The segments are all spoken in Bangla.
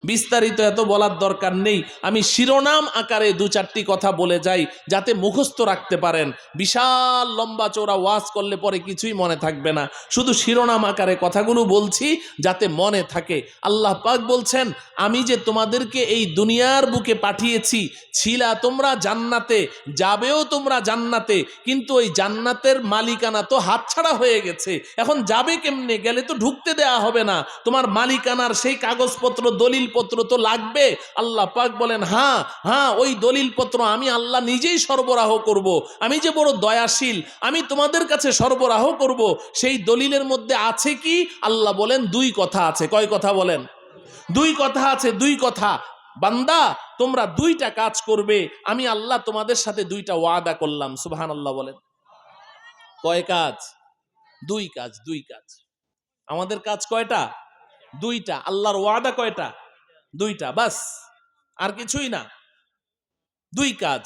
বিস্তারিত এত বলার দরকার নেই, আমি শিরোনাম আকারে দু চারটি কথা বলে যাই যাতে মুখস্থ রাখতে পারেন। বিশাল লম্বা চওড়া ওয়াজ করলে পরে কিছুই মনে থাকবে না, শুধু শিরোনাম আকারে কথাগুলো বলছি যাতে মনে থাকে। আল্লাহ পাক বলছেন, আমি যে তোমাদেরকে এই দুনিয়ার বুকে পাঠিয়েছি, ছিলা তোমরা জান্নাতে, যাবেও তোমরা জান্নাতে, কিন্তু ওই জান্নাতের মালিকানা তো হাতছাড়া হয়ে গেছে। এখন যাবে কেমনে? গেলে তো ঢুকতে দেয়া হবে না, তোমার মালিকানার সেই কাগজপত্র দলিল পত্র তো লাগবে। আল্লাহ পাক বলেন, হ্যাঁ হ্যাঁ, ওই দলিলপত্র আমি আল্লাহ নিজেই সরবরাহ করব। আমি যে বড় দয়াশীল, আমি তোমাদের কাছে সরবরাহ করব। সেই দলিলের মধ্যে আছে কি? আল্লাহ বলেন দুই কথা আছে। কয় কথা বলেন? দুই কথা আছে, দুই কথা। বান্দা, তোমরা দুইটা কাজ করবে, আমি আল্লাহ তোমাদের সাথে দুইটা ওয়াদা করলাম। সুবহানাল্লাহ বলেন। কয় কাজ? দুই কাজ, দুই কাজ। আমাদের কাজ কয়টা? দুইটা। আল্লাহর ওয়াদা কয়টা? দুইটা, বাস, আর কিছুই না। দুই কাজ।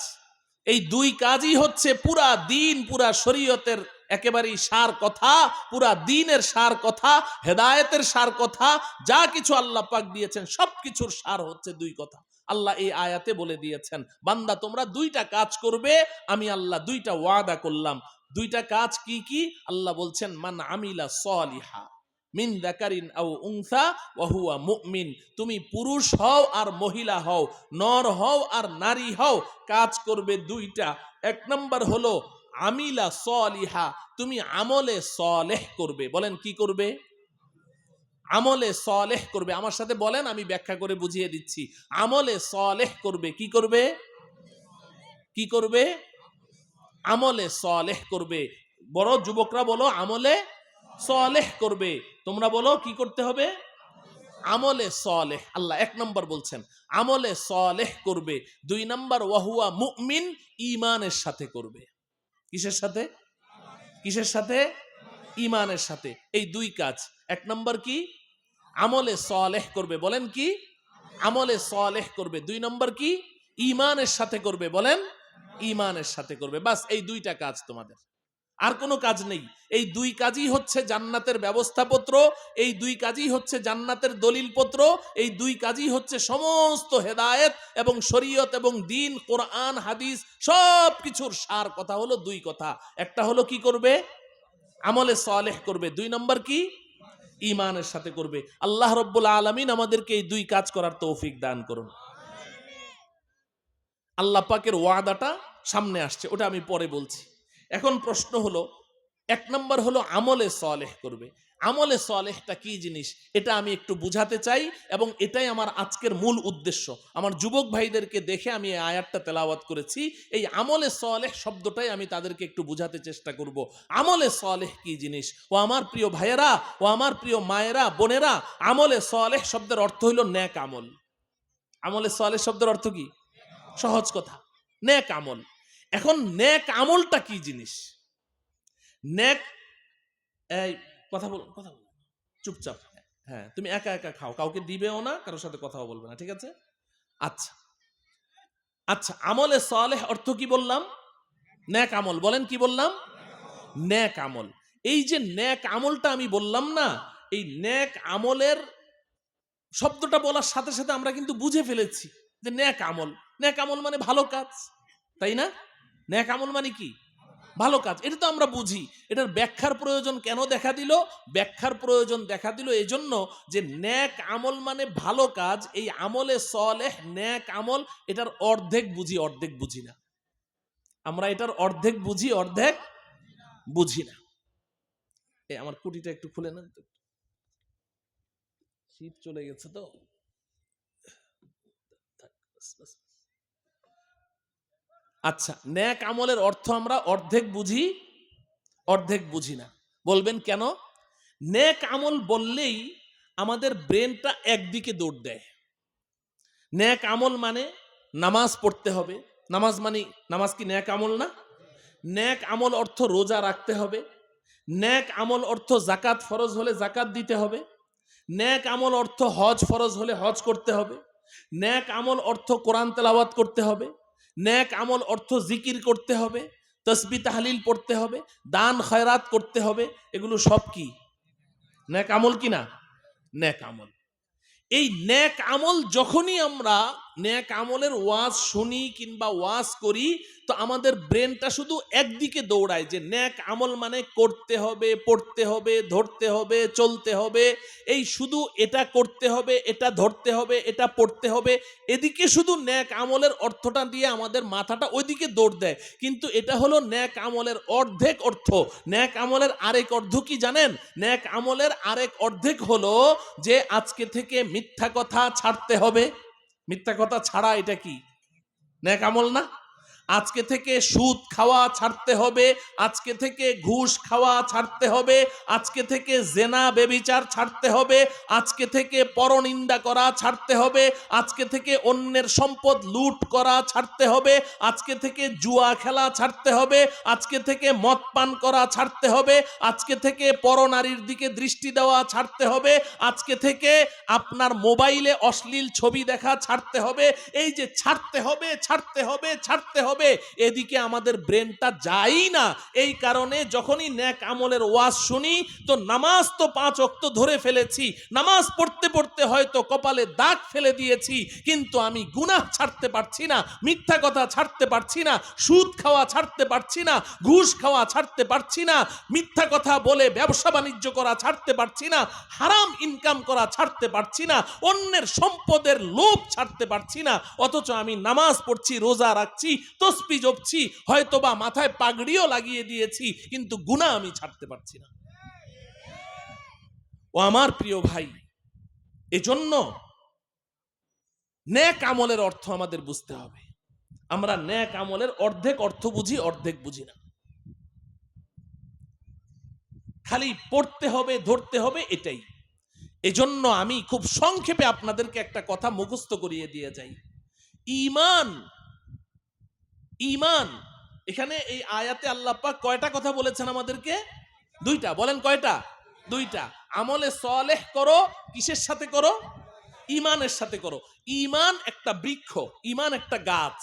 এই দুই কাজই হচ্ছে পুরা দিন, পুরা শরীয়তের একেবারেই সার কথা, পুরা দিনের সার কথা, হেদায়েতের সার কথা। যা কিছু আল্লাহ পাক দিয়েছেন সব কিছুর সার হচ্ছে দুই কথা। আল্লাহ এই আয়াতে বলে দিয়েছেন, বান্দা তোমরা দুইটা কাজ করবে, আমি আল্লাহ দুইটা ওয়াদা করলাম। দুইটা কাজ কি কি? আল্লাহ বলছেন, মান আমিলা সলিহা মিন যাকারিন আও উনসা ওয়া হুয়া মুমিন। তুমি পুরুষ হও আর মহিলা হও, নর হও আর নারী হও, কাজ করবে দুইটা। এক নাম্বার হলো আমিলা সলিহা, তুমি আমলে সলেহ করবে। বলেন কি করবে? আমলে সলেহ করবে। আমার সাথে বলেন, আমি ব্যাখ্যা করে বুঝিয়ে দিচ্ছি। আমলে সলেহ করবে। কি করবে? কি করবে? আমলে সলেহ করবে। বড় যুবকরা বলো, আমলে সলেহ করবে। তোমরা বলো কি করতে হবে? আমলে সলেহ। আল্লাহ এক নম্বর বলছেন আমলে সলেহ করবে। দুই নম্বর ওয়াহুয়া মুমিন, ঈমানের সাথে করবে। কিসের সাথে? কিসের সাথে? ঈমানের সাথে। এই দুই কাজ। এক নম্বর কি? আমলে সলেহ করবে। বলেন কি? আমলে সলেহ করবে। দুই নম্বর কি? ঈমানের সাথে করবে। বলেন ঈমানের সাথে করবে। বাস, এই দুইটা কাজ তোমাদের, আর কোনো কাজ নেই। এই দুই কাজই হচ্ছে জান্নাতের ব্যবস্থাপত্র, এই দুই কাজই হচ্ছে জান্নাতের দলিলপত্র, এই দুই কাজই হচ্ছে সমস্ত হেদায়েত এবং শরীয়ত এবং দ্বীন, কোরআন হাদিস সব কিছুর সার কথা হলো দুই কথা। একটা হলো কি করবে? আমলে সালেহ করবে। দুই নম্বর কি? ঈমানের সাথে করবে। আল্লাহ রাব্বুল আলামিন আমাদেরকে এই দুই কাজ করার তৌফিক দান করুন। আল্লাহ পাকের ওয়াদাটা সামনে আসছে, ওটা আমি পরে বলছি। এখন প্রশ্ন হলো, এক নম্বর হলো আমলে সলেহ করবে। আমলে সলেহটা কি জিনিস এটা আমি একটু বুঝাতে চাই, এবং এটাই আমার আজকের মূল উদ্দেশ্য। আমার যুবক ভাইদেরকে দেখে আমি এই আয়াতটা তেলাওয়াত করেছি। এই আমলে সলেহ শব্দটাই আমি তাদেরকে একটু বুঝাতে চেষ্টা করব। আমলে সলেহ কি জিনিস? ও আমার প্রিয় ভাইয়েরা, ও আমার প্রিয় মায়েরা, বোনেরা, আমলে সলেহ শব্দের অর্থ হইল নেক আমল। আমলে সলেহ শব্দের অর্থ কি? সহজ কথা, নেক আমল। এখন নেক আমলটা কি জিনিস? নেক, এই কথা বল, কথা বল, চুপচাপ। হ্যাঁ, তুমি একা একা খাও, কাউকে দিবেও না, কারোর সাথে কথাও বলবে না, ঠিক আছে? আচ্ছা আচ্ছা, আমলে সালেহ অর্থ কি বললাম? নেক আমল। বলেন কি বললাম? নেক আমল। এই যে নেক আমলটা আমি বললাম না, এই নেক আমলের শব্দটা বলার সাথে সাথে আমরা কিন্তু বুঝে ফেলেছি যে নেক আমল, নেক আমল মানে ভালো কাজ, তাই না? নেক আমল মানে কি? ভালো কাজ। এটা তো আমরা বুঝি। এটার ব্যাখ্যার প্রয়োজন কেন দেখা দিল? ব্যাখ্যার প্রয়োজন দেখা দিল এজন্য যে নেক আমল মানে ভালো কাজ। এই আমলে সলেহ, নেক আমল, এটার অর্ধেক বুঝি, অর্ধেক বুঝি না। আমরা এটার অর্ধেক বুঝি, অর্ধেক বুঝি না। এই আমার কুটিটা একটু খুলে নেন তো, শীত চলে গেছে তো। আচ্ছা, নেক আমলের অর্থ আমরা অর্ধেক বুঝি, অর্ধেক বুঝি না। বলবেন কেন? নেক আমল বললেই আমাদের ব্রেনটা একদিকে দৌড় দেয়। নেক আমল মানে নামাজ পড়তে হবে। নামাজ মানে, নামাজ কি নেক আমল না? নেক আমল অর্থ রোজা রাখতে হবে। নেক আমল অর্থ জাকাত ফরজ হলে জাকাত দিতে হবে। নেক আমল অর্থ হজ ফরজ হলে হজ করতে হবে। নেক আমল অর্থ কোরআন তেলাওয়াত করতে হবে। নেক আমল অর্থ জিকির করতে হবে, তসবিহ তাহলিল পড়তে হবে, দান খয়রাত করতে হবে। এগুলো সব কি নেক আমল? কি না? নেক আমল। এই নেক আমল যখনই আমরা নেক আমলের ওয়াজ শুনি কিংবা ওয়াজ করি, তো আমাদের ব্রেনটা শুধু একদিকে দৌড়ায় যে নেক আমল মানে করতে হবে, পড়তে হবে, ধরতে হবে, চলতে হবে, এই শুধু এটা করতে হবে, এটা ধরতে হবে, এটা পড়তে হবে, এদিকে শুধু নেক আমলের অর্থটা দিয়ে আমাদের মাথাটা ওইদিকে দৌড় দেয়। কিন্তু এটা হলো নেক আমলের অর্ধেক অর্থ। নেক আমলের আরেক অর্ধ কি জানেন? নেক আমলের আরেক অর্ধেক হলো যে আজকে থেকে মিথ্যা কথা ছাড়তে হবে। মিথ্যা কথা ছাড়া এটা কি নেক আমল না? আজকে থেকে সুদ খাওয়া ছাড়তে হবে, আজকে থেকে ঘুষ খাওয়া ছাড়তে হবে, আজকে থেকে জেনা ব্যভিচার ছাড়তে হবে, আজকে থেকে পরনিন্দা করা ছাড়তে হবে, আজকে থেকে অন্যের সম্পদ লুট করা ছাড়তে হবে, আজকে থেকে জুয়া খেলা ছাড়তে হবে, আজকে থেকে মদ পান করা ছাড়তে হবে, আজকে থেকে পরনারীর দিকে দৃষ্টি দেওয়া ছাড়তে হবে, আজকে থেকে আপনার মোবাইলে অশ্লীল ছবি দেখা ছাড়তে হবে। এই যে ছাড়তে হবে, ছাড়তে হবে, ছাড়তে হবে, এদিকে আমাদের ব্রেনটা যায় না। এই কারণে যখনই নেক আমলের ওয়াজ শুনি, তো নামাজ তো 5 ওয়াক্ত ধরে ফেলেছি, নামাজ পড়তে পড়তে হয়তো কপালে দাগ ফেলে দিয়েছি, কিন্তু আমি গুনাহ ছাড়তে পারছি না, মিথ্যা কথা ছাড়তে পারছি না, সুদ খাওয়া ছাড়তে পারছি না, ঘুষ খাওয়া ছাড়তে পারছি না, মিথ্যা কথা বলে ব্যবসা বাণিজ্য করা ছাড়তে পারছি না, হারাম ইনকাম করা ছাড়তে পারছি না, অন্যের সম্পদের লোভ ছাড়তে পারছি না। অথচ আমি নামাজ পড়ছি, রোজা রাখছি, তসবিহ জপছি, হয়তোবা মাথায় পাগড়িও লাগিয়ে দিয়েছি, কিন্তু গুনাহ আমি ছাড়তে পারছি না। ও আমার প্রিয় ভাই, এজন্য নেক আমলের অর্থ আমাদের বুঝতে হবে। আমরা নেক আমলের অর্ধেক অর্থ বুঝি, অর্ধেক বুঝি না। খালি পড়তে হবে, ধরতে হবে, এটাই। এজন্য আমি খুব সংক্ষেপে আপনাদেরকে একটা কথা মুখস্থ করিয়ে দিয়ে যাই। ঈমান, ঈমান, এখানে এই আয়াতে আল্লাহ পাক কয়টা কথা বলেছেন আমাদেরকে? 2টা। বলেন কয়টা? 2টা। আমলে সালেহ করো, কিসের সাথে করো? ঈমানের সাথে করো। ঈমান একটা বৃক্ষ, ঈমান একটা গাছ।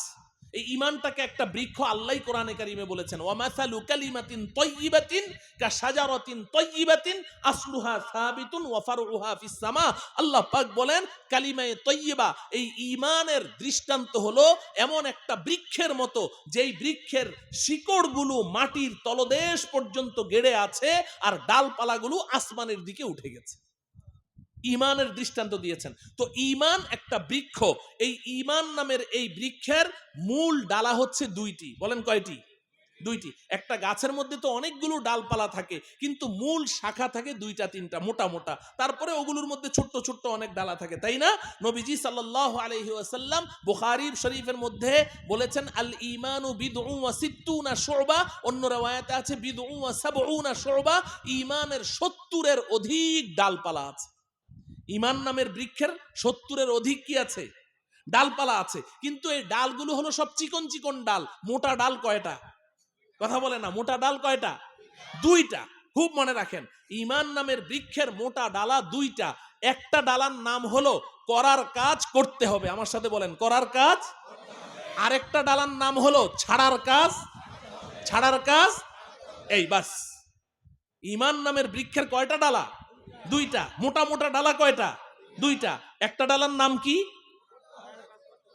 এই ঈমানটাকে একটা বৃক্ষ আল্লাহ কোরআনে কারিমে বলেছেন, ওয়া মাসালু কালিমাতিন তাইয়্যিবাতিন কাশাজারাতিন তাইয়্যিবাতিন আসলুহা সাবিতুন ওয়া ফারউহা ফিস সামা। আল্লাহ পাক বলেন কালিমায়ে তাইয়্যিবা, এই ঈমানের দৃষ্টান্ত হলো এমন একটা বৃক্ষের মতো, যেই বৃক্ষের শিকড়গুলো মাটির তলদেশ পর্যন্ত গেড়ে আছে আর ডালপালাগুলো আসমানের দিকে উঠে গেছে। ঈমানের দৃষ্টান্ত দিয়েছেন। তো ঈমান একটা বৃক্ষ, এই ঈমান নামের এই বৃক্ষের মূল ডালা হচ্ছে 2টি। বলেন কয়টি? 2টি। একটা গাছের মধ্যে তো অনেকগুলো ডালপালা থাকে, কিন্তু মূল শাখা থাকে 2টা 3টা মোটা মোটা, তারপরে ওগুলোর মধ্যে ছোট্ট ছোট্ট অনেক ডালা থাকে, তাই না? নবীজি সাল্লাল্লাহু আলাইহি ওয়াসাল্লাম বুখারী শরীফের মধ্যে বলেছেন, আল ঈমানু বিদউন ওয়া সিত্তুনা শুবা, অন্য riwayate আছে বিদউন ওয়া সাবউনা শুবা, ঈমানের 70-এর অধিক ডালপালা আছে। ঈমান নামের বৃক্ষের 70-এর অধিক কি আছে? ডালপালা আছে। কিন্তু এই ডালগুলো হলো সব চিকন চিকন ডাল। মোটা ডাল কয়টা? কথা বলে না। মোটা ডাল কয়টা? 2টা। খুব মনে রাখেন, ঈমান নামের বৃক্ষের মোটা ডালা 2টা। একটা ডালার নাম হলো করার কাজ করতে হবে। আমার সাথে বলেন, করার কাজ। আরেকটা ডালার নাম হলো ছাড়ার কাজ। ছাড়ার কাজ। এই বাস। ঈমান নামের বৃক্ষের কয়টা ডালা? 2টা। মোটা মোটা ডালা কয়টা? 2টা। একটা ডালার নাম কি?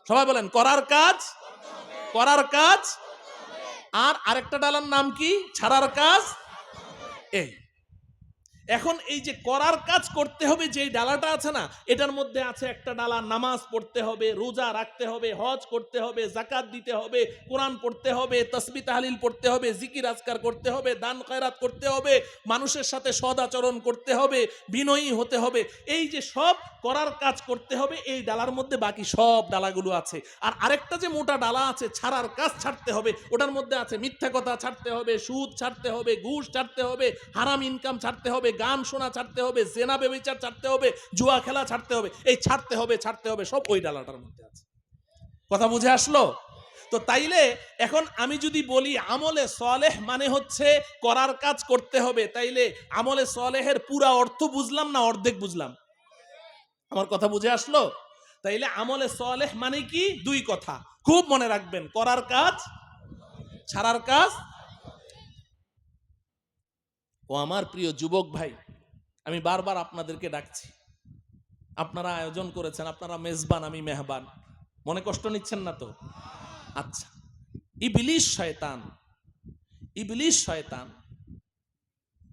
সবাই বলেন, করার কাজ। করার কাজ। আর আরেকটা ডালার নাম কি? ছাড়ার কাজ। এই এখন এই যে করার কাজ করতে হবে, যে ডালাটা আছে না, এটার মধ্যে আছে একটা ডালা নামাজ পড়তে হবে, রোজা রাখতে হবে, হজ করতে হবে, যাকাত দিতে হবে, কোরআন পড়তে হবে, তাসবিহ তাহলিল পড়তে হবে, জিকির আজকার করতে হবে, দান খয়রাত করতে হবে, মানুষের সাথে সদাচরণ করতে হবে, বিনয়ী হতে হবে। এই যে সব করার কাজ করতে হবে, এই ডালার মধ্যে বাকি সব ডালাগুলো আছে। আর আরেকটা যে মোটা ডালা আছে, ছাড়ার কাজ ছাড়তে হবে, ওটার মধ্যে আছে মিথ্যা কথা ছাড়তে হবে, সুদ ছাড়তে হবে, ঘুষ ছাড়তে হবে, হারাম ইনকাম ছাড়তে হবে, গান শোনা ছাড়তে হবে, জেনা ব্যভিচার ছাড়তে হবে, জুয়া খেলা ছাড়তে হবে। এই ছাড়তে হবে, ছাড়তে হবে, সব ওই ডালাটার মধ্যে আছে। কথা বুঝে আসলো? তো তাইলে এখন আমি যদি বলি আমলে সালেহ মানে হচ্ছে করার কাজ করতে হবে, তাইলে আমলে সালেহের পুরা অর্থ বুঝলাম না অর্ধেক বুঝলাম? আমার কথা বুঝে আসলো? তাইলে আমলে সালেহ মানে কি? 2 কথা খুব মনে রাখবেন, করার কাজ, ছাড়ার কাজ। ও আমার প্রিয় যুবক ভাই, আমি বারবার আপনাদেরকে ডাকছি, আপনারা আয়োজন করেছেন, আপনারা মেজবান, আমি মেহবান, মনে কষ্ট নিচ্ছেন না তো? আচ্ছা, ইবলিস শয়তান, ইবলিস শয়তান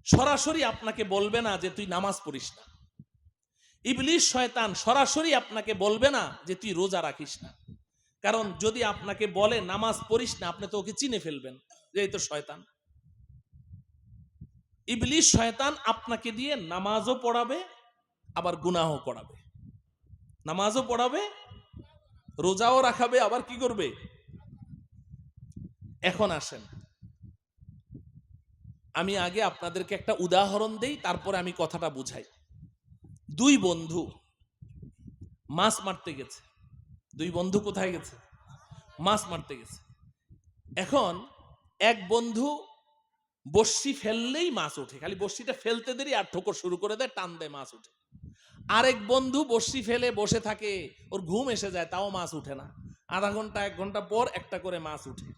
সরাসরি আপনাকে বলবে না যে তুই নামাজ পড়িস না। ইবলিস শয়তান সরাসরি আপনাকে বলবে না যে তুই রোজা রাখিস না। কারণ যদি আপনাকে বলে নামাজ পড়িস না, আপনি তো ওকে চিনে ফেলবেন যে এই তো শয়তান। ইবলিস শয়তান আপনাকে দিয়ে নামাজও পড়াবে, আবার গুনাহও করাবে। নামাজও পড়াবে, রোজাও রাখাবে, আবার কি করবে? এখন আসেন, আমি আগে আপনাদেরকে একটা উদাহরণ দেই, তারপরে আমি কথাটা বুঝাই। দুই বন্ধু মাছ মারতে গেছে। দুই বন্ধু কোথায় গেছে? মাছ মারতে গেছে। এখন এক বন্ধু বড়শি ফেললেই মাছ ওঠে, খালি বড়শিটা ফেলতে দেরি আর ঠোকর শুরু করে দেয়, টান দেয়, মাছ ওঠে। আরেক বন্ধু বড়শি ফেলে বসে থাকে, ওর ঘুম এসে যায়, তাও মাছ উঠে না। আধা ঘন্টা 1 ঘন্টা পর একটা করে মাছ উঠে।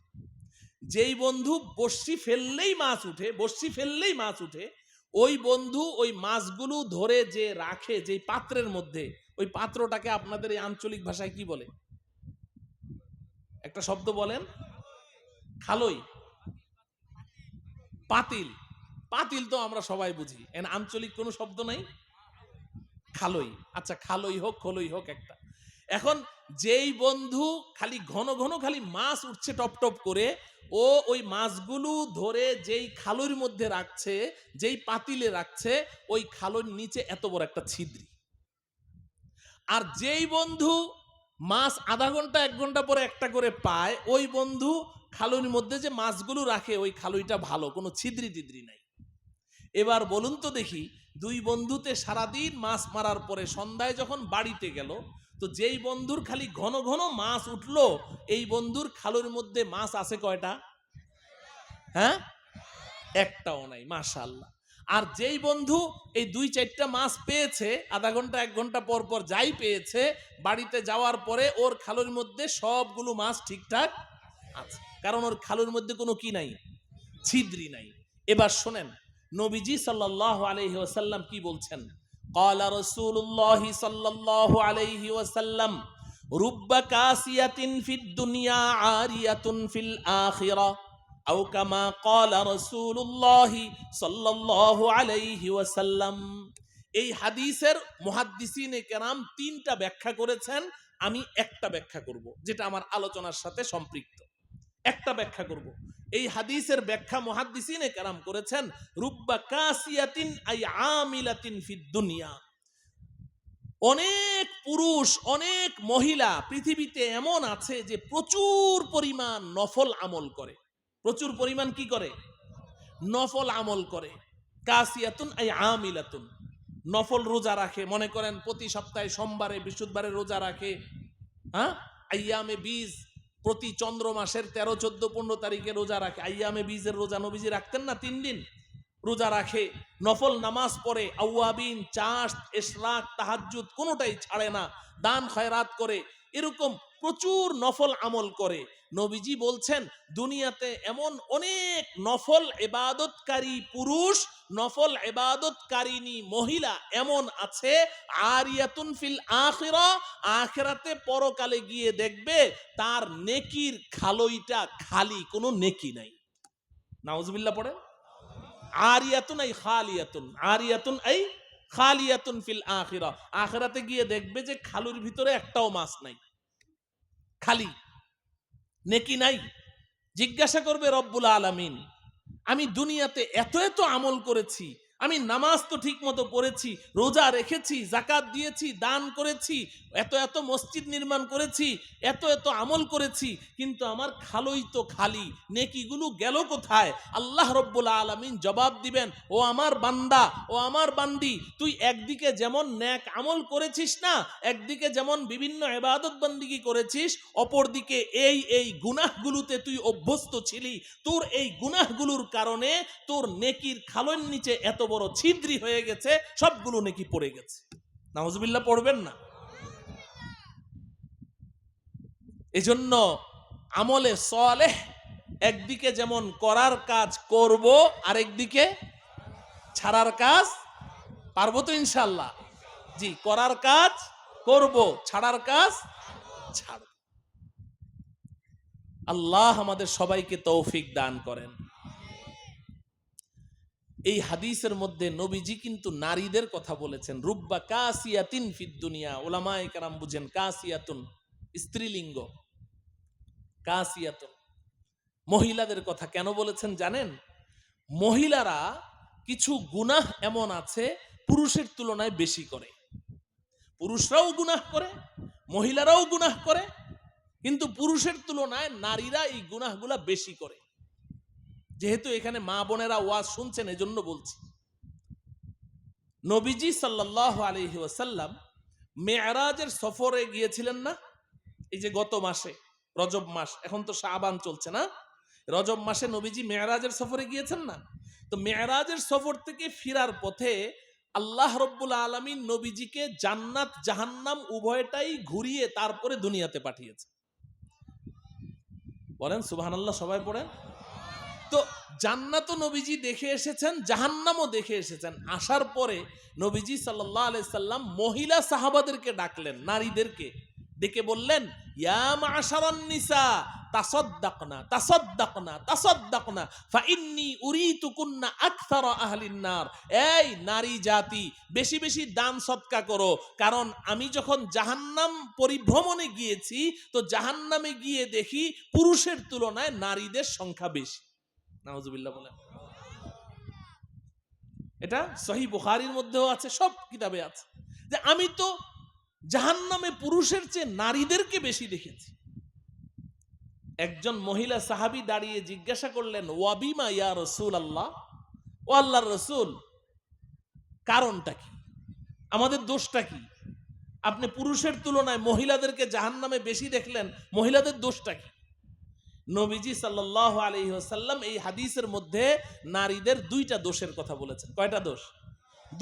যেই বন্ধু বড়শি ফেললেই মাছ উঠে, বড়শি ফেললেই মাছ উঠে, ওই বন্ধু ওই মাছগুলো ধরে যে রাখে যেই পাত্রের মধ্যে, ওই পাত্রটাকে আপনাদের এই আঞ্চলিক ভাষায় কি বলে? একটা শব্দ বলেন। খালই, পাতিল। পাতিল তো আমরা সবাই বুঝি, এর আঞ্চলিক কোনো শব্দ নাই। খালই, আচ্ছা খালই হোক খলই হোক একটা। এখন যেই বন্ধু খালি ঘন ঘন খালি মাছ উঠছে টপ টপ করে, ও ওই মাছগুলো ধরে যেই খালুর মধ্যে রাখছে, যেই পাতিলে রাখছে, ওই খালুর নিচে এত বড় একটা ছিদ্রি। আর যেই বন্ধু মাছ আধা ঘন্টা 1 ঘন্টা পরে একটা করে পায়, ওই বন্ধু খালুর মধ্যে যে মাছগুলো রাখে, ওই খালুইটা ভালো, কোনো ছিদ্রি টিদ্রি নাই। এবার বলুন তো দেখি, দুই বন্ধুতে সারাদিন মাছ মারার পরে সন্ধ্যায় যখন বাড়িতে গেল, তো যেই বন্ধুর খালি ঘন ঘন মাছ উঠলো, এই বন্ধুর খালুর মধ্যে মাছ আছে কয়টা? হ্যাঁ, একটাও নাই, মাশাআল্লাহ। আর যেই বন্ধু এই 2-4টা মাছ পেয়েছে, আধা ঘন্টা 1 ঘন্টা পর পর যাই পেয়েছে, বাড়িতে যাওয়ার পরে ওর খালুর মধ্যে সবগুলো মাছ ঠিকঠাক আছে, কারণ ওর খালুর মধ্যে কোনো কি নাই? ছিদ্রি নাই। এবার শোনেন, নবীজি সাল্লাল্লাহু আলাইহি ওয়াসাল্লাম কি বলছেন? ক্বালা রাসূলুল্লাহ সাল্লাল্লাহু আলাইহি ওয়াসাল্লাম, রুব্বা কাসিয়াতিন ফিদ দুনিয়া আরিয়াতুন ফিল আখিরাহ, আও কামা ক্বালা রাসূলুল্লাহ সাল্লাল্লাহু আলাইহি ওয়াসাল্লাম। এই হাদিসের মুহাদ্দিসিনে কেরাম 3টা ব্যাখ্যা করেছেন, আমি একটা ব্যাখ্যা করব যেটা আমার আলোচনার সাথে সম্পৃক্ত। একটা ব্যাখ্যা করব। এই হাদিসের ব্যাখ্যা মুহাদ্দিসিনে কেরাম করেছেন, রুব্বা কাসিয়াতিন আই আমিলাতিন ফিদ দুনিয়া। অনেক পুরুষ, অনেক মহিলা পৃথিবীতে এমন আছে যে প্রচুর পরিমাণ নফল আমল করে। প্রচুর পরিমাণ কি করে? নফল আমল করে। কাসিয়াতুন আই আমিলাতুন, নফল রোজা রাখে, মনে করেন প্রতি সপ্তাহে সোমবারে বৃহস্পতিবারে রোজা রাখে। হ্যাঁ, আইয়ামে বীজ, প্রতি চন্দ্র মাসের 13, 14, 15 তারিখে রোজা রাখে। আইয়ামে বীজের রোজা নবীজি রাখতেন না, 3 দিন রোজা রাখে, নফল নামাজ পড়ে, আওয়াবিন, চাষ, ইশরাক, তাহাজ্জুদ কোনোটাই ছাড়ে না, দান খয়রাত করে, এরকম প্রচুর নফল আমল করে। নবীজি বলছেন, দুনিয়াতে এমন অনেক নফল ইবাদতকারী পুরুষ, নফল ইবাদতকারিনী মহিলা এমন আছে, আরিয়াতুন ফিল আখিরা, আখিরাতে পরকালে গিয়ে দেখবে তার নেকির খালইটা খালি, কোনো নেকি নাই। নাউজুবিল্লাহ পড়ে। আরিয়াতুন আই খালিয়াতুন, আরিয়াতুন আই খালিয়াতুন ফিল আখিরা, আখিরাতে গিয়ে দেখবে যে খালুর ভিতরে একটাও মাছ নাই, খালি, নেকি নাই। জিজ্ঞাসা করবে রব্বুল আলামিন, আমি দুনিয়াতে এত এত আমল করেছি, আমি নামাজ তো ঠিক মতো পড়েছি, রোজা রেখেছি, যাকাত দিয়েছি, দান করেছি, এত এত মসজিদ নির্মাণ করেছি, এত এত আমল করেছি, কিন্তু আমার খালই তো খালি, নেকিগুলো গেল কোথায়? আল্লাহ রব্বুল আলামিন জবাব দিবেন, ও আমার বান্দা, ও আমার বান্দি, তুই একদিকে যেমন নেক আমল করেছিস না, একদিকে যেমন বিভিন্ন ইবাদত বন্দেগী করেছিস, অপরদিকে এই এই গুনাহগুলোতে তুই অভ্যস্ত ছিলি, তোর এই গুনাহগুলোর কারণে তোর নেকির খালর নিচে এত বড় ছিদ্রি হয়ে গেছে, সবগুলো নেকি পড়ে গেছে। নাউজুবিল্লাহ পড়বেন না? এজন্য আমলে সালেহ একদিকে যেমন করার কাজ করব, আরেকদিকে ছাড়ার কাজ পারবো তো ইনশাআল্লাহ? জি, করার কাজ করব, ছাড়ার কাজ ছাড়ব। আল্লাহ আমাদের সবাইকে তৌফিক দান করেন। এই হাদিসের মধ্যে নবীজি কিন্তু নারীদের কথা বলেছেন। রুব্বা কাসিয়াতিন ফিদ দুনিয়া, ওলামায়ে কেরাম বুঝেন কাসিয়াতুন স্ত্রীলিঙ্গ, কাসিয়াতুন মহিলাদের কথা কেন বলেছেন জানেন? মহিলারা কিছু গুনাহ এমন আছে পুরুষের তুলনায় বেশি করে। পুরুষরাও গুনাহ করে, মহিলারাও গুনাহ করে, কিন্তু পুরুষের তুলনায় নারীরা এই গুনাহগুলা বেশি করে। যেহেতু এখানে মা বোনেরা ওয়াজ শুনছেন এজন্য বলছি। নবীজি সাল্লাল্লাহু আলাইহি ওয়াসাল্লাম মেরাজের সফরে গিয়েছিলেন না? এই যে গত মাসে রজব মাস, এখন তো শাবান চলছে না, রজব মাসে নবীজি মেরাজের সফরে গিয়েছেন না? তো মেরাজের সফর থেকে ফিরার পথে আল্লাহ রব্বুল আলামিন নবীজিকে জান্নাত জাহান্নাম উভয়টাই ঘুরিয়ে তারপরে দুনিয়াতে পাঠিয়েছে। বলেন সুবহানাল্লাহ, সবাই পড়েন। তো জান্নাতও নবীজি দেখে এসেছেন, জাহান্নামও দেখে এসেছেন। আসার পরে নবীজি সাল্লাল্লাহু আলাইহি সাল্লাম মহিলা সাহাবাদেরকে ডাকলেন, নারীদেরকে ডেকে বললেন, ইয়া মা'শারান নিসা তাসাদ্দাকনা তাসাদ্দাকনা তাসাদ্দাকনা ফাইন্নী উরিতুকুন্না আকসারা আহলিন নার। এই নারী জাতি, বেশি বেশি দান সদকা করো, কারণ আমি যখন জাহান্নাম পরিভ্রমণে গিয়েছি তো জাহান্নামে গিয়ে দেখি পুরুষের তুলনায় নারীদের সংখ্যা বেশি। নাউজুবিল্লাহ বলেন। এটা সহিহ বুখারীর মধ্যেও আছে, সব কিতাবে আছে, যে আমি তো জাহান্নামে পুরুষের চেয়ে নারীদেরকে বেশি দেখেছি। একজন মহিলা সাহাবী দাঁড়িয়ে জিজ্ঞাসা করলেন, ওয়াবিমা ইয়া রাসূলুল্লাহ, ও আল্লাহর রাসূল, কারণটা কি, আমাদের দোষটা কি? আপনি পুরুষের তুলনায় মহিলাদেরকে জাহান্নামে বেশি দেখলেন, মহিলাদের দোষটা কি? নবীজি সাল্লাল্লাহু আলাইহি ওয়াসাল্লাম এই হাদিসের মধ্যে নারীদের দুইটা দোষের কথা বলেছেন। কয়টা দোষ?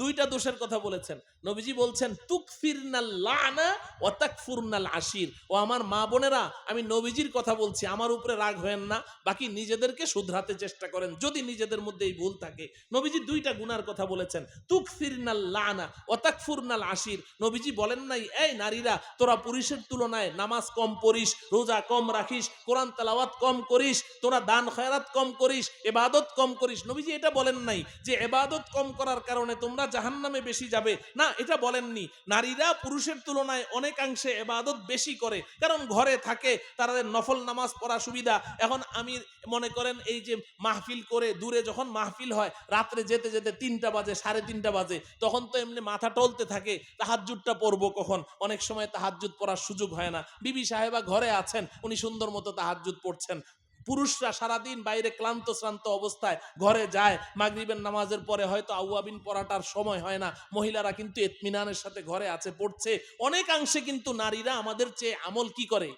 দুইটা দোষের কথা বলেছেন। নবীজি বলছেন, তুকফিরনাল লানা ওয়া তাকফুরনাল আশির। ও আমার মা বোনেরা, আমি নবীজির কথা বলছি, আমার উপরে রাগ হয়েন না, বাকি নিজেদেরকে শুধরাতে চেষ্টা করেন যদি নিজেদের মধ্যে এই ভুল থাকে। নবীজি দুইটা গুনার কথা বলেছেন, তুকফিরনাল লানা ওয়া তাকফুরনাল আশির। নবীজি বলেন নাই, এই নারীরা তোরা পুরুষের তুলনায় নামাজ কম পড়িস, রোজা কম রাখিস, কোরআন তেলাওয়াত কম করিস, তোরা দান খয়রাত কম করিস, ইবাদত কম করিস। নবীজি এটা বলেন নাই যে ইবাদত কম করার কারণে তোমরা জাহান্নামে বেশি যাবে, না, এটা বলেননি। নারীরা পুরুষের তুলনায় অনেকাংশে ইবাদত বেশি করে, কারণ ঘরে থাকে, তাদের নফল নামাজ পড়া সুবিধা। এখন আমি মনে করেন এই যে মাহফিল করে দূরে যখন মাহফিল হয়, রাত্রে যেতে যেতে 3টা বাজে, 3:30 বাজে, তখন তো এমনি মাথা টলতে থাকে, তাহাজ্জুদটা পড়বো কখন। অনেক সময় তাহাজ্জুদ পড়ার সুযোগ হয় না। বিবি সাহেবা ঘরে আছেন, উনি সুন্দর মতো তাহাজ্জুদ পড়ছেন। পুরুষরা সারাদিন বাইরে ক্লান্ত শ্রান্ত অবস্থায় ঘরে যায়, মাগরিবের নামাজের পরে হয়তো আউয়াবিন পড়াটার সময় হয় না, মহিলারা কিন্তু ইতমিনানের সাথে ঘরে আছে, পড়ছে। অনেকাংশে কিন্তু নারীরা আমাদের চেয়ে আমল কি করে?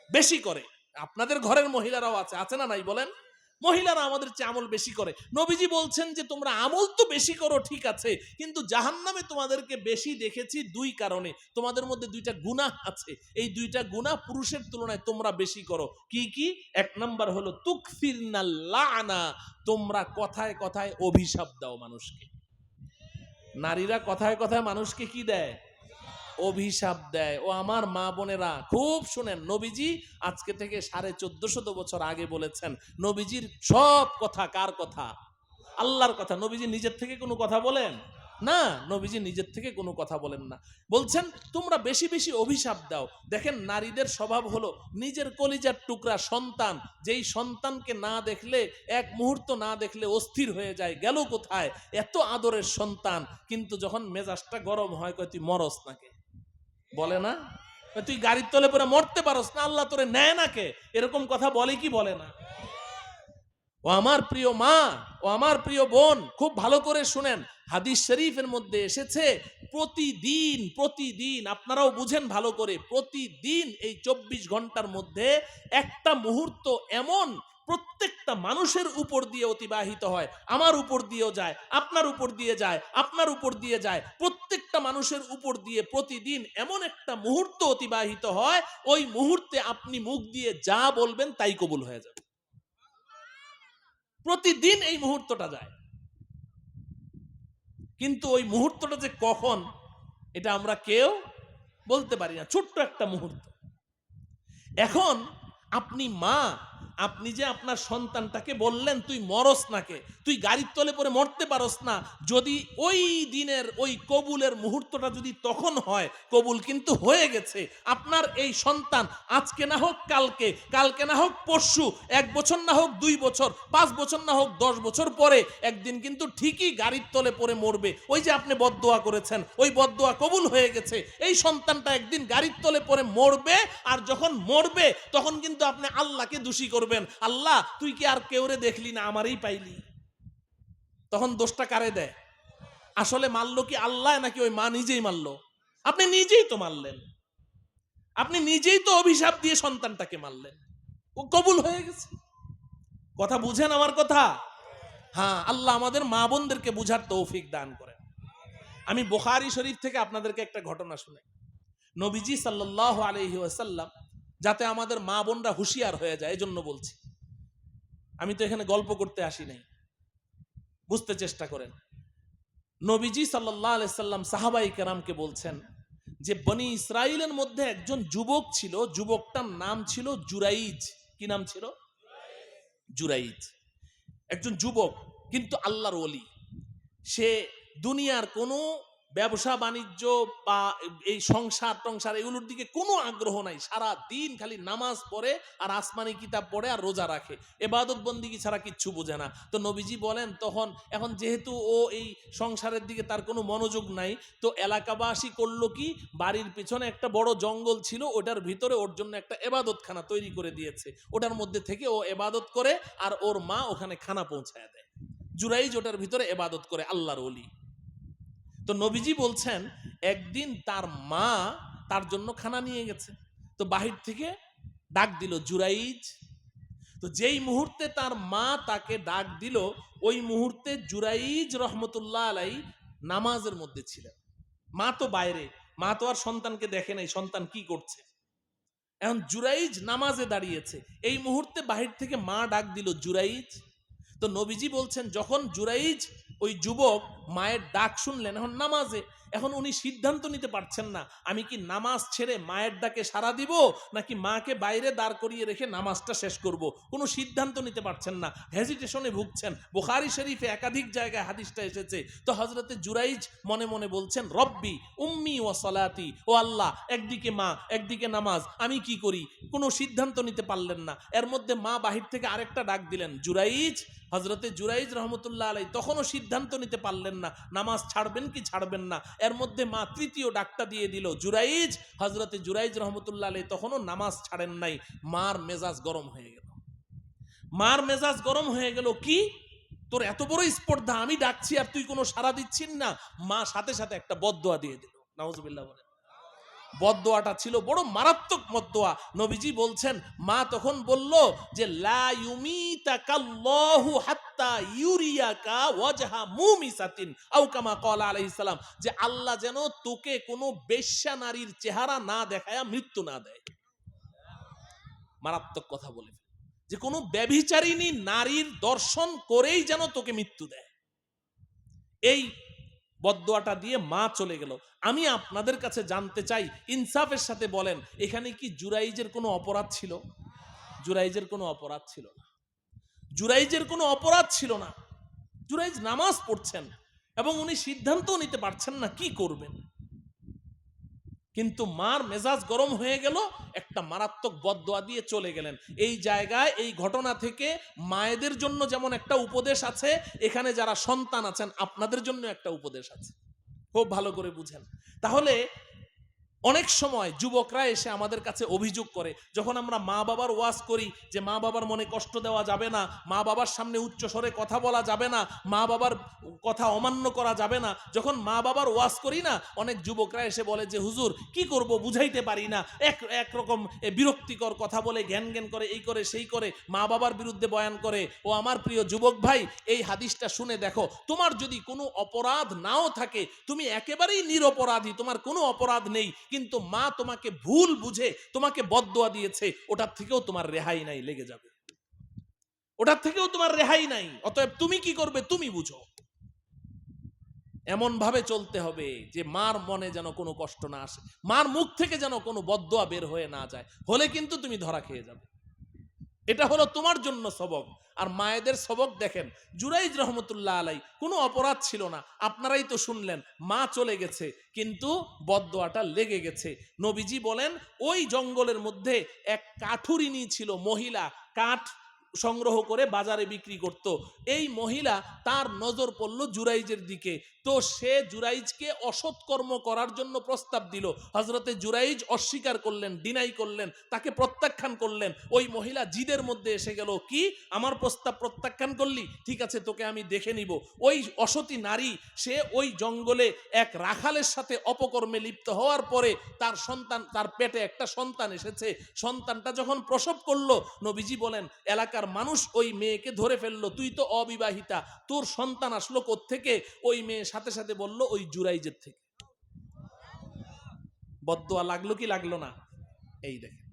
বেশি করে। আপনাদের ঘরের মহিলারাও আছে, আছে না নাই বলেন? মহিলারা আমাদের চেয়ে আমল বেশি করে। নবীজি বলছেন যে তোমরা আমল তো বেশি করো, ঠিক আছে, কিন্তু জাহান্নামে তোমাদেরকে বেশি দেখেছি দুই কারণে। তোমাদের মধ্যে দুইটা গুনাহ আছে, এই দুইটা গুনাহ পুরুষের তুলনায় তোমরা বেশি করো। কি কি? এক নাম্বার হলো তুকফিরনাল লানা, তোমরা কথায় কথায় অভিশাপ দাও মানুষকে। নারীরা কথায় কথায় মানুষকে কি দেয়? অভিশাপ দেয়। ও আমার মা বোনেরা খুব শুনেন, নবীজি আজকে থেকে 1450 বছর আগে বলেছেন, নবীজির সব কথা কার কথা? আল্লাহর কথা। নবীজি নিজের থেকে কোনো কথা বলেন না, নবীজি নিজের থেকে কোনো কথা বলেন না। বলছেন তোমরা বেশি বেশি অভিশাপ দাও। দেখেন নারীদের স্বভাব হলো নিজের কলিজার টুকরা সন্তান, যেই সন্তানকে না দেখলে, এক মুহূর্ত না দেখলে অস্থির হয়ে যায়, গেল কোথায়, এত আদরের সন্তান, কিন্তু যখন মেজাজটা গরম হয় কয় তুই মরস নাকে, বলে না? তুই গাড়ির তলে পরে মরতে পারস না, আল্লাহ তোরে নেয় না কে, এরকম কথা বলে কি বলে না? ও আমার প্রিয় মা, ও আমার প্রিয় বোন, খুব ভালো করে শুনেন, হাদিস শরীফের মধ্যে এসেছে প্রতিদিন প্রতিদিন, আপনারাও বুঝেন ভালো করে, প্রতিদিন এই 24 ঘন্টার মধ্যে একটা মুহূর্ত এমন প্রত্যেকটা মানুষের উপর দিয়ে অতিবাহিত হয়। আমার উপর দিয়েও যায়, আপনার উপর দিয়ে যায়, আপনার উপর দিয়ে যায়, প্রত্যেকটা মানুষের উপর দিয়ে প্রতিদিন এমন একটা মুহূর্ত অতিবাহিত হয়, ওই মুহূর্তে আপনি মুখ দিয়ে যা বলবেন তাই কবুল হয়ে যাবে। প্রতিদিন এই মুহূর্তটা যায়, কিন্তু ওই মুহূর্তটা যে কখন এটা আমরা কেউ বলতে পারি না, ছোট্ট একটা মুহূর্ত। এখন আপনি মা, আপনি যে আপনার সন্তানটাকে বললেন তুই মরস নাকে, তুই গাড়ির তলে পরে মরতে পারস না, যদি ওই দিনের ওই কবুলের মুহূর্তটা যদি তখন হয়, কবুল কিন্তু হয়ে গেছে। আপনার এই সন্তান আজকে না হোক কালকে, কালকে না হোক পরশু, 1 বছর না হোক 2 বছর, 5 বছর না হোক 10 বছর পরে একদিন কিন্তু ঠিকই গাড়ির তলে পরে মরবে। ওই যে আপনি বদদোয়া করেছেন, ওই বদদোয়া কবুল হয়ে গেছে। এই সন্তানটা একদিন গাড়ির তলে পরে মরবে, আর যখন মরবে তখন কিন্তু আপনি আল্লাহকে দোষী করবেন, আল্লাহ তুই কি আর কেউরে দেখলি না, আমারই পাইলি। তখন দোষটা কারে দেয়? আসলে মারলো কি আল্লাহ নাকি ওই মা নিজেই মারলো? আপনি নিজেই তো মারলেন, আপনি নিজেই তো অভিশাপ দিয়ে সন্তানটাকে মারলেন, ও কবুল হয়ে গেছে। কথা বুঝেন আমার কথা? হ্যাঁ, আল্লাহ আমাদের মা বোনদেরকে বুঝার তৌফিক দান করেন। আমি বুখারী শরীফ থেকে আপনাদেরকে একটা ঘটনা শুনাই। নবীজি সাল্লাল্লাহু আলাইহি ওয়াসাল্লাম, যাতে আমাদের মা বোনরা হুঁশিয়ার হয়ে যায় এজন্য বলছি, আমি তো এখানে গল্প করতে আসি নাই, বুঝতে চেষ্টা করেন। নবীজি সাল্লাল্লাহু আলাইহি সাল্লাম সাহাবায়ে কেরামকে বলছেন যে বনি ইসরাইলের মধ্যে একজন যুবক ছিল, যুবকটার নাম ছিল জুরাইজ। কি নাম ছিল? জুরাইজ। একজন যুবক, কিন্তু আল্লাহর ওলি। সে দুনিয়ার কোনো ব্যবসা বাণিজ্য বা এই সংসার টংসার এগুলোর দিকে কোনো আগ্রহ নাই, সারা দিন খালি নামাজ পড়ে আর আসমানি কিতাব পড়ে আর রোজা রাখে, এবাদত বন্দিগি ছাড়া কিচ্ছু বোঝে না। তো নবীজি বলেন তখন, এখন যেহেতু ও এই সংসারের দিকে তার কোনো মনোযোগ নাই, তো এলাকাবাসী করলো কি, বাড়ির পিছনে একটা বড় জঙ্গল ছিল, ওটার ভিতরে ওর জন্য একটা এবাদতখানা তৈরি করে দিয়েছে। ওটার মধ্যে থেকে ও এবাদত করে আর ওর মা ওখানে খানা পৌঁছায় দেয়। জুরাইজ ওটার ভিতরে এবাদত করে, আল্লাহর ওলি। তো নবীজি বলছেন একদিন তার মা তার জন্য খানা নিয়ে গেছে, তো বাহির থেকে ডাক দিল জুরাইজ। তো যেই মুহূর্তে তার মা তাকে ডাক দিল, ওই মুহূর্তে জুরাইজ রহমতুল্লাহ আলাই নামাজের মধ্যে ছিলেন। মা তো বাইরে, মা তো আর সন্তানকে দেখে নাই সন্তান কি করছে। এখন জুরাইজ নামাজে দাঁড়িয়েছে, এই মুহূর্তে বাহির থেকে মা ডাক দিল জুরাইজ। তো নবীজি বলছেন যখন জুরাইজ ওই যুবক মায়ের ডাক শুনলেন, এখন নামাজে, এখন উনি সিদ্ধান্ত নিতে পারছেন না আমি কি নামাজ ছেড়ে মায়ের ডাকে সাড়া দিব নাকি মাকে বাইরে দাঁড় করিয়ে রেখে নামাজটা শেষ করব, কোনো সিদ্ধান্ত নিতে পারছেন না, হেজিটেশনে ভুগছেন। বুখারী শরীফে একাধিক জায়গায় হাদিসটা এসেছে। তো হযরতে জুরাইজ মনে মনে বলছেন রব্বি উম্মি ওয়া সালাতি, ও আল্লাহ, একদিকে মা একদিকে নামাজ, আমি কি করি, কোনো সিদ্ধান্ত নিতে পারলেন না। এর মধ্যে মা বাহির থেকে আরেকটা ডাক দিলেন জুরাইজ। হযরতে জুরাইজ রহমতুল্লাহ আলাই তখনও সিদ্ধান্ত নিতে পারলেন না নামাজ ছাড়বেন কি ছাড়বেন না। এর মধ্যে মা তৃতীয় ডাকটা দিয়ে দিল জুরাইজ। হযরতে জুরাইজ রহমতুল্লাহ আলাই তখনও নামাজ ছাড়েন নাই। মার মেজাজ গরম হয়ে গেল, মার মেজাজ গরম হয়ে গেল, কি তোর এত বড় স্পর্ধা, আমি ডাকছি আর তুই কোনো সাড়া দিচ্ছিস না। মা সাথে সাথে একটা বদদোয়া দিয়ে দিল। নাউজুবিল্লাহ বলেন। বদদোয়াটা ছিল বড় মারাত্মক বদদোয়া। নবীজি বলছেন মা তখন বলল যে লা ইউমিতাকাল্লাহু হাত্তা ইউরিয়াকা ওয়াজহা মুমিসাতিন আও কামা ক্বালা আলাইহিস সালাম, যে আল্লাহ যেন তোকে কোনো বেশ্যা নারীর চেহারা না দেখায়া মৃত্যু না দেয়। মারাত্মক কথা বলে, যে কোনো ব্যভিচারিণী নারীর দর্শন করেই যেন তোকে মৃত্যু দেয়। এই বদদোয়াটা দিয়ে মা চলে গেল। আমি আপনাদের কাছে জানতে চাই, ইনসাফের সাথে বলেন, এখানে কি জুরাইজের কোনো অপরাধ ছিল? জুরাইজের কোনো অপরাধ ছিল না, জুরাইজের কোনো অপরাধ ছিল না। জুরাইজ নামাজ পড়ছেন এবং উনি সিদ্ধান্তও নিতে পারছেন না কি করবেন, কিন্তু মার মেজাজ গরম হয়ে গেল, একটা মারাত্মক বদদোয়া দিয়ে চলে গেলেন। এই জায়গায় এই ঘটনা থেকে মায়েদের জন্য যেমন একটা উপদেশ আছে, এখানে যারা সন্তান আছেন আপনাদের জন্য একটা উপদেশ আছে, খুব ভালো করে বুঝেন। তাহলে অনেক সময় যুবকরা এসে আমাদের কাছে অভিযোগ করে, যখন আমরা মা বাবার ওয়াজ করি যে মা বাবার মনে কষ্ট দেওয়া যাবে না, মা বাবার সামনে উচ্চ স্বরে কথা বলা যাবে না, মা বাবার কথা অমান্য করা যাবে না, যখন মা বাবার ওয়াজ করি না, অনেক যুবকরা এসে বলে যে হুজুর কি করব বুঝাইতে পারি না, একরকম বিরক্তিকর কথা বলে, জ্ঞান জ্ঞান করে, এই করে সেই করে, মা বাবার বিরুদ্ধে বয়ান করে। ও আমার প্রিয় যুবক ভাই, এই হাদিসটা শুনে দেখো, তোমার যদি কোনো অপরাধ নাও থাকে, তুমি একেবারেই নিরপরাধী, তোমার কোনো অপরাধ নেই, কিন্তু মা তোমাকে ভুল বুঝে তোমাকে বদদোয়া দিয়েছে, ওটার থেকেও তোমার রেহাই নাই, লেগে যাবে, ওটার থেকেও তোমার রেহাই নাই। অতএব তুমি কি করবে তুমি বুঝো। এমন ভাবে চলতে হবে যে মার মনে যেন কোনো কষ্ট না আসে, মার মুখ থেকে যেন কোনো বদদোয়া বের হয়ে না যায়, হলে কিন্তু তুমি ধরা খেয়ে যাবে। এটা হলো তোমার জন্য সবক। আর মায়েদের সবক দেখেন, জুরাইজ রহমতুল্লাহ আলাই কোনো অপরাধ ছিল না, আপনারাই তো শুনলেন, মা চলে গেছে কিন্তু বদদোয়াটা লেগে গেছে। নবীজি বলেন ওই জঙ্গলের মধ্যে এক কাঠুরিনী ছিল, মহিলা কাঠ সংগ্রহ করে বাজারে বিক্রি করত। এই মহিলা, তার নজর পড়ল জুরাইজের দিকে, তো সে জুরাইজকে অসৎকর্ম করার জন্য প্রস্তাব দিল। হজরতে জুরাইজ অস্বীকার করলেন, ডিনাই করলেন, তাকে প্রত্যাখ্যান করলেন। ওই মহিলা জিদের মধ্যে এসে গেল, কি আমার প্রস্তাব প্রত্যাখ্যান করলি, ঠিক আছে তোকে আমি দেখে নিব। ওই অসতী নারী সে ওই জঙ্গলে এক রাখালের সাথে অপকর্মে লিপ্ত হওয়ার পরে তার সন্তান, তার পেটে একটা সন্তান এসেছে। সন্তানটা যখন প্রসব করলো, নবীজি বলেন এলাকার মানুষ ওই মেয়েকে ধরে ফেললো, তুই তো অবিবাহিতা, তোর সন্তান আসলো কোত্থেকে? ওই মেয়ে সাথে সাথে বলল ওই জুরাইজের থেকে। বদদোয়া লাগলো কি লাগলো না? এই দেখেন,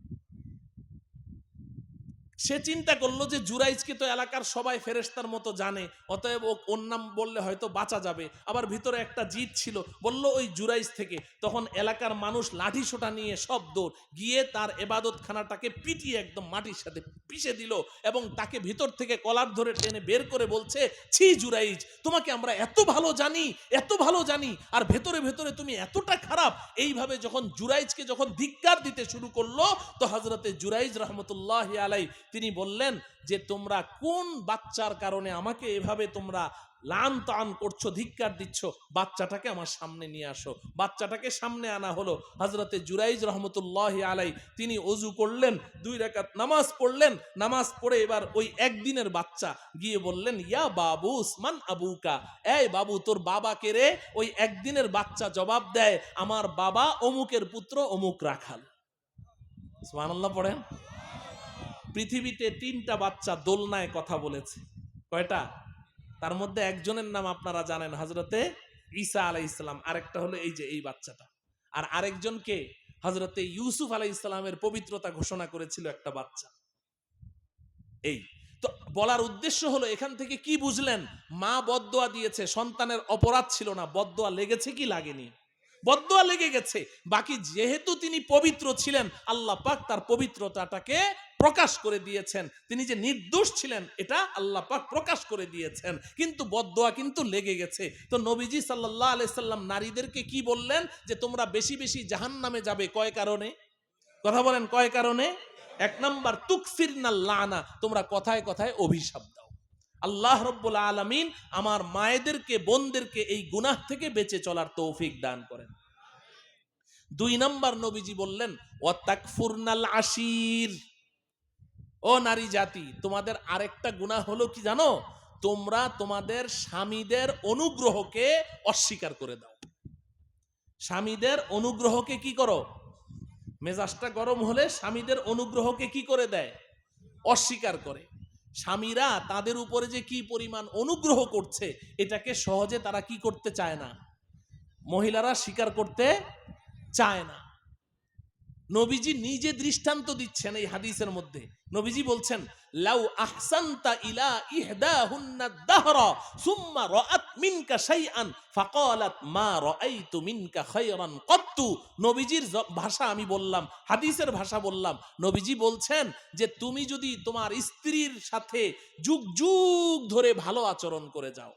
সে চিন্তা করলো যে জুরাইজকে তো এলাকার সবাই ফেরেশতার মতো জানে, অতএব ওর নাম বললে হয়তো বাঁচা যাবে। আবার ভিতরে একটা জিদ ছিল, বলল ওই জুরাইজ থেকে। তখন এলাকার মানুষ লাঠি সোটা নিয়ে সব দৌড় গিয়ে তার এবাদতখানাটাকে পিটিয়ে একদম মাটির সাথে পিষে দিল, এবং তাকে ভিতর থেকে কলার ধরে টেনে বের করে বলছে, ছি জুরাইজ, তোমাকে আমরা এত ভালো জানি, এত ভালো জানি, আর ভেতরে ভেতরে তুমি এতটা খারাপ। এইভাবে যখন জুরাইজকে যখন ধিক্কার দিতে শুরু করলো, তো হযরতে জুরাইজ রহমতুল্লাহ আলাই তিনি বললেন যে তোমরা কোন বাচ্চার কারণে আমাকে এভাবে তোমরা লান তান করছো, ধিক্কার দিচ্ছ, বাচ্চাটাকে আমার সামনে নিয়ে আসো। বাচ্চাটাকে সামনে আনা হলো। হযরতে জুরাইজ রহমতুল্লাহ আলাই তিনি ওযু করলেন, 2 রাকাত নামাজ পড়লেন, নামাজ পড়ে এবার ওই একদিনের বাচ্চা গিয়ে বললেন, ইয়া বাবু উসমান আবুকা, এই বাবু তোর বাবা কে রে? ওই একদিনের বাচ্চা জবাব দেয়, আমার বাবা অমুকের পুত্র অমুক রাখাল। সুবহানাল্লাহ পড়েন। পৃথিবীতে 3টা বাচ্চা দোলনায় কথা বলেছে। কয়টা? তার মধ্যে একজনের নাম আপনারা জানেন, হযরতে ঈসা আলাইহিস সালাম, আরেকটা হলো এই যে এই বাচ্চাটা, আর আরেকজনকে হযরতে ইউসুফ আলাইহিস সালামের পবিত্রতা ঘোষণা করেছিল একটা বাচ্চা। এই তো বলার উদ্দেশ্য হলো, এখান থেকে কি বুঝলেন? মা বদদোয়া দিয়েছে, সন্তানের অপরাধ ছিল না, বদদোয়া লেগেছে কি লাগেনি? বদদোয়া লেগে গেছে। বাকি যেহেতু তিনি পবিত্র ছিলেন, আল্লাহ পাক তার পবিত্রতাটাকে প্রকাশ করে দিয়েছেন। তিনি যে নির্দোষ ছিলেন এটা আল্লাহ পাক প্রকাশ করে দিয়েছেন, কিন্তু বদদোয়া কিন্তু লেগে গেছে। তো নবীজি সাল্লাল্লাহু আলাইহি সাল্লাম নারীদেরকে কি বললেন? যে তোমরা বেশি বেশি জাহান্নামে যাবে। কয় কারণে? কথা বলেন, কয় কারণে? 1 নাম্বার, তুকফিরনাল লানা, তোমরা কথায় কথায় অভিশাপ দাও। আল্লাহ রাব্বুল আলামিন আমার মায়েদেরকে, বোনদেরকে এই গুনাহ থেকে বেঁচে চলার তৌফিক দান করেন। 2 নাম্বার নবীজি বললেন, ওয়াতাকফুরনাল আশির, ও নারী জাতি, তোমাদের আরেকটা গুনাহ হলো কি জানো? তোমরা তোমাদের স্বামীদের অনুগ্রহকে অস্বীকার করে দাও। স্বামীদের অনুগ্রহকে কি করো? মেজাজটা গরম হলে স্বামীদের অনুগ্রহকে কি করে দেয়? অস্বীকার করে। স্বামীরা তাদের উপরে যে কি পরিমাণ অনুগ্রহ করছে, এটাকে সহজে তারা কি করতে চায় না, মহিলারা স্বীকার করতে চায় না। নবীজি নিজে দৃষ্টান্ত দিচ্ছেন এই হাদিসের মধ্যে। নবীজি বলছেন, লাউ আহসানতা ইলা ইহদাহুন্না দাহরা সুম্মা রাআত মিনকা শাইআন ফাকালাত মা রাআইতু মিনকা খায়রান কত্তু। নবীজির ভাষা আমি বললাম, হাদিসের ভাষা বললাম। নবীজি বলছেন যে তুমি যদি তোমার স্ত্রীর সাথে যুগ যুগ ধরে ভালো আচরণ করে যাও,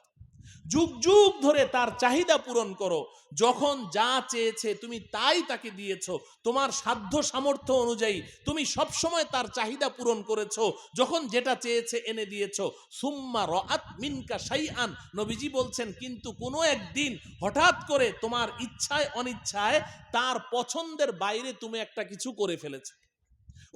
যুগ যুগ ধরে তার চাহিদা পূরণ করো, যখন যা চেয়েছে তুমি তাই তাকে দিয়েছো, তোমার সাধ্য সামর্থ্য অনুযায়ী তুমি সব সময় তার চাহিদা পূরণ করেছো, যখন যেটা চেয়েছে এনে দিয়েছো, সুম্মা রাআত মিনকা শাইআন, নবীজি বলছেন কিন্তু কোনো একদিন হঠাৎ করে তোমার ইচ্ছায় অনিচ্ছায় তার পছন্দের বাইরে তুমি একটা কিছু করে ফেলেছো।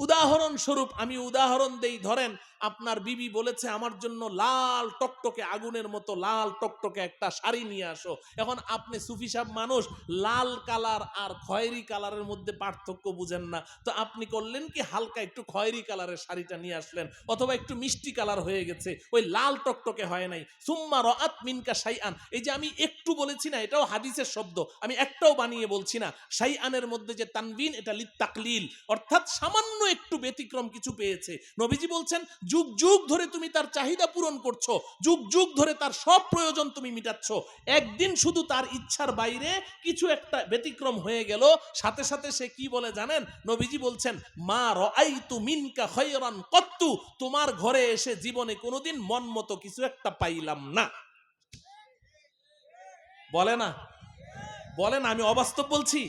উদাহরণস্বরূপ আমি উদাহরণ দেই, ধরেন আপনার বিবি বলেছে আমার জন্য লাল টকটকে আগুনের মতো লাল টকটকে একটা শাড়ি নিয়ে আসো। এখন আপনি সুফি সাহেব মানুষ, লাল কালার আর খয়েরি কালারের মধ্যে পার্থক্য বুঝেন না, তো আপনি করলেন কি, হালকা একটু খয়েরি কালারের শাড়িটা নিয়ে আসলেন, অথবা একটু মিষ্টি কালার হয়ে গেছে, ওই লাল টকটকে হয় নাই। সুম্মা রাআত মিনকা শাইআন, এই যে আমি একটু বলেছি না, এটাও হাদিসের শব্দ, আমি একটাও বানিয়ে বলছি না। শাইআনের মধ্যে যে তানবিন, এটা লিত তাকলিল, অর্থাৎ সামান্য একটু ব্যতিক্রম কিছু পেয়েছে। নবীজি বলছেন যুগ যুগ ধরে তুমি তার চাহিদা পূরণ করছো, যুগ যুগ ধরে তার সব প্রয়োজন তুমি মিটাচ্ছ, একদিন শুধু তার ইচ্ছার বাইরে কিছু একটা ব্যতিক্রম হয়ে গেল, সাথে সাথে সে কি বলে জানেন? নবীজি বলছেন মা রাআইতু মিনকা খায়রান কত্তু, তোমার ঘরে এসে জীবনে কোনোদিন মন মতো কিছু একটা পাইলাম না। বলে না, বলেন আমি অবাস্তব বলছি?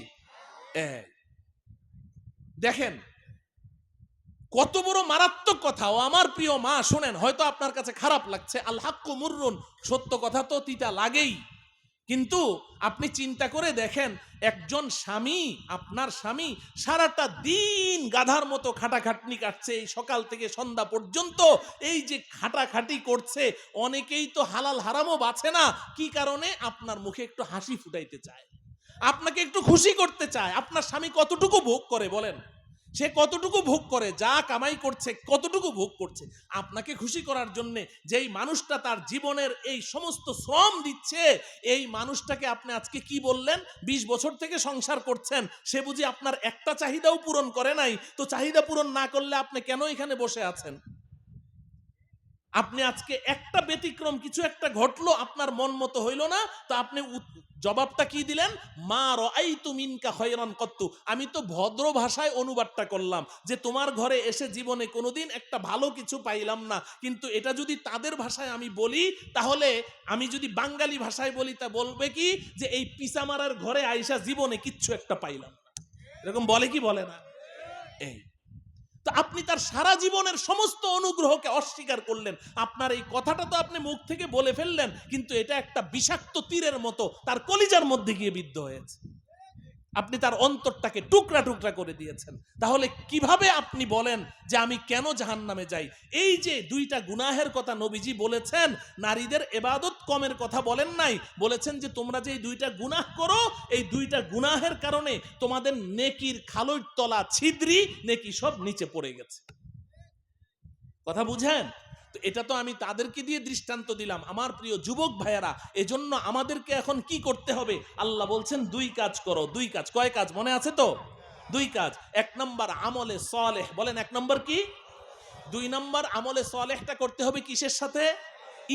দেখেন কত বড় মারাত্মক কথা। ও আমার প্রিয় মা শোনেন, হয়তো আপনার কাছে খারাপ লাগছে, আল হাক্কু মুররুন, সত্য কথা তো তিতা লাগেই, কিন্তু আপনি চিন্তা করে দেখেন একজন স্বামী, আপনার স্বামী সারাটা দিন গাধার মতো খাটাখাটনি কাটছে, এই সকাল থেকে সন্ধ্যা পর্যন্ত এই যে খাটাখাটি করছে, অনেকেই তো হালাল হারামও বাছে না। কি কারণে? আপনার মুখে একটু হাসি ফুটাইতে চায়, আপনাকে একটু খুশি করতে চায়। আপনার স্বামী কতটুকু ভোগ করে বলেন? সে কতটুকু ভোগ করে? যা কামাই করছে কতটুকু ভোগ করছে? আপনাকে খুশি করার জন্য যেই মানুষটা তার জীবনের এই সমস্ত শ্রম দিচ্ছে, এই মানুষটাকে আপনি আজকে কি বললেন? 20 বছর থেকে সংসার করছেন, সে বুঝি আপনার একটা চাহিদাও পূরণ করে নাই? তো চাহিদা পূরণ না করলে আপনি কেন এখানে বসে আছেন? আপনি আজকে একটা ব্যতিক্রম কিছু একটা ঘটলো, আপনার মন মতো হইল না, তো আপনি জবাবটা কি দিলেন? মা রাআইতু মিনকা খায়রান কত্তু। আমি তো ভদ্র ভাষায় অনুবাদটা করলাম যে তোমার ঘরে এসে জীবনে কোনোদিন একটা ভালো কিছু পাইলাম না, কিন্তু এটা যদি তাদের ভাষায় আমি বলি, তাহলে আমি যদি বাঙালি ভাষায় বলি তা বলবে কি যে এই পিসামারার ঘরে আইসা জীবনে কিচ্ছু একটা পাইলাম না। এরকম বলে কি বলে না? এই তো আপনি তার সারা জীবনের সমস্ত অনুগ্রহকে অস্বীকার করলেন। আপনার এই কথাটা তো আপনি মুখ থেকে বলে ফেললেন, কিন্তু এটা একটা বিষাক্ত তীরের মতো তার কলিজার মধ্যে গিয়ে বিদ্ধ হয়েছে। আপনি তার অন্তরটাকে টুকরা টুকরা করে দিয়েছেন। তাহলে কিভাবে আপনি বলেন যে আমি কেন জাহান্নামে যাই? এই যে দুইটা গুনাহের কথা নবীজি বলেছেন, নারীদের ইবাদত কমের কথা বলেন নাই, বলেছেন যে তোমরা যে এই দুইটা গুনাহ করো, এই দুইটা গুনাহের কারণে তোমাদের নেকির খালইর তলা ছিদ্রি, নেকি সব নিচে পড়ে গেছে। কথা বুঝেন? তো এটা তো আমি তাদেরকে দিয়ে দৃষ্টান্ত দিলাম, আমার প্রিয় যুবক ভাইয়েরা। এজন্য আমাদেরকে এখন কি করতে হবে? আল্লাহ বলছেন দুই কাজ করো। দুই কাজ, কয় কাজ মনে আছে তো? দুই কাজ। এক নম্বর আমলে সালেহ, বলেন এক নম্বর কি? দুই নম্বর আমলে সালেহটা করতে হবে কিসের সাথে?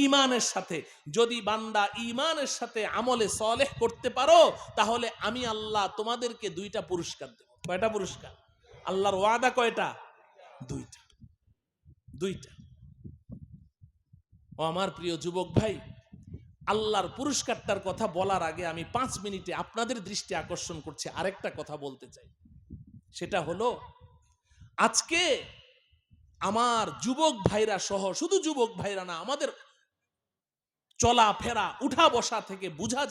ঈমানের সাথে। যদি বান্দা ঈমানের সাথে আমলে সালেহ করতে পারো, তাহলে আমি আল্লাহ তোমাদেরকে দুইটা পুরস্কার দেব। কয়টা পুরস্কার? আল্লাহর ওয়াদা কয়টা? দুইটা। দুইটা। ও আমার প্রিয় যুবক ভাই, আল্লাহর পুরস্কারটার কথা বলার আগে আমি 5 মিনিটে আপনাদের দৃষ্টি আকর্ষণ করছি আরেকটা কথা বলতে চাই। সেটা হলো আজকে আমার যুবক ভাইরা সহ, শুধু যুবক ভাইরা না, আমাদের চলাফেরা উঠা বসা থেকে বুঝা